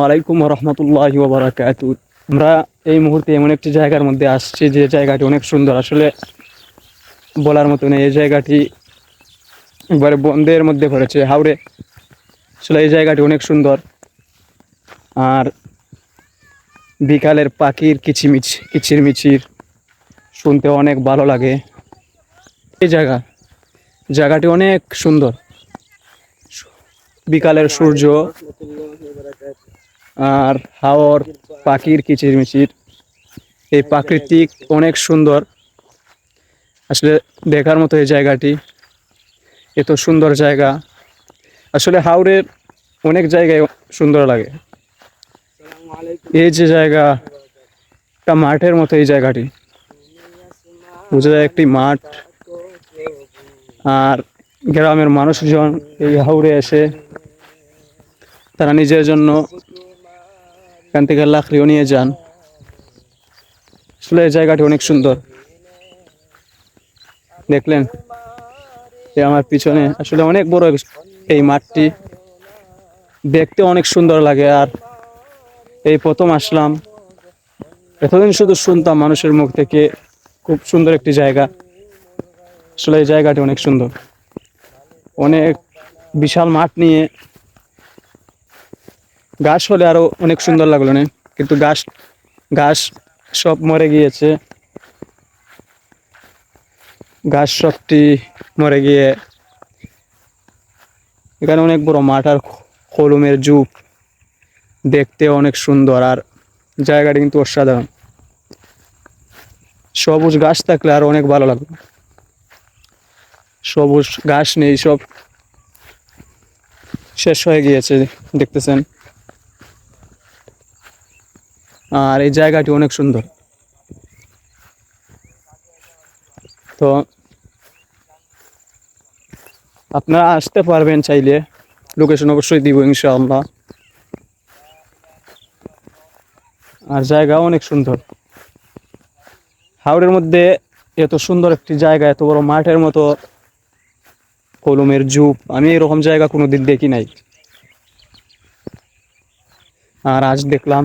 ওয়ালাইকুম রহমতুল্লাহি ওয়া বারাকাতুহু। আমরা এই মুহূর্তে এমন একটি জায়গার মধ্যে আসছি যে জায়গাটি অনেক সুন্দর, আসলে বলার মতো নেই। এই জায়গাটি একবারে বনের মধ্যে পড়েছে, হাওড়ে। আসলে এই জায়গাটি অনেক সুন্দর, আর বিকালের পাখির কিচিরমিচির শুনতে অনেক ভালো লাগে। এই জায়গাটি অনেক সুন্দর। বিকালের সূর্য আর হাওর পাখির কিচিরমিচির, এই প্রাকৃতিক অনেক সুন্দর। আসলে দেখার মতো এই জায়গাটি, এত সুন্দর জায়গা। আসলে হাওড়ের অনেক জায়গায় সুন্দর লাগে। এই যে জায়গা, একটা মাঠের মতো এই জায়গাটি, বোঝা যায় একটি মাঠ। আর গ্রামের মানুষজন এই হাওড়ে এসে তারা নিজের জন্য এখান থেকে লাকড়িও নিয়ে যান। আসলে এই জায়গাটি অনেক সুন্দর। দেখলেন আমার পিছনে, আসলে অনেক বড় এই মাঠটি, দেখতে অনেক সুন্দর লাগে। আর এই প্রথম আসলাম, এতদিন শুধু শুনতাম মানুষের মুখ থেকে খুব সুন্দর একটি জায়গা। আসলে এই জায়গাটি অনেক সুন্দর, অনেক বিশাল মাঠ নিয়ে। গাছ হলে আরো অনেক সুন্দর লাগলো না, কিন্তু গাছ গাছ সব মরে গিয়েছে। গাছ সবটি মরে গিয়ে এখানে অনেক বড় মাঠ আর কলমের যুগ, দেখতে অনেক সুন্দর। আর জায়গাটি কিন্তু অসাধারণ। সবুজ গাছ থাকলে আর অনেক ভালো লাগবে। সবুজ ঘাস নেই, সব শেষ হয়ে গিয়েছে, দেখতেছেন। আর এই জায়গাটি অনেক সুন্দর। তো আপনারা আসতে পারবেন চাইলে, লোকেশন অবশ্যই দিব ইনশাআল্লাহ। আর জায়গা অনেক সুন্দর। হাওড়ের মধ্যে এত সুন্দর একটি জায়গা, এত বড় মাঠের মতো কলমের যুগ, আমি এরকম জায়গা কোনোদিন দেখি নাই। আর আজ দেখলাম।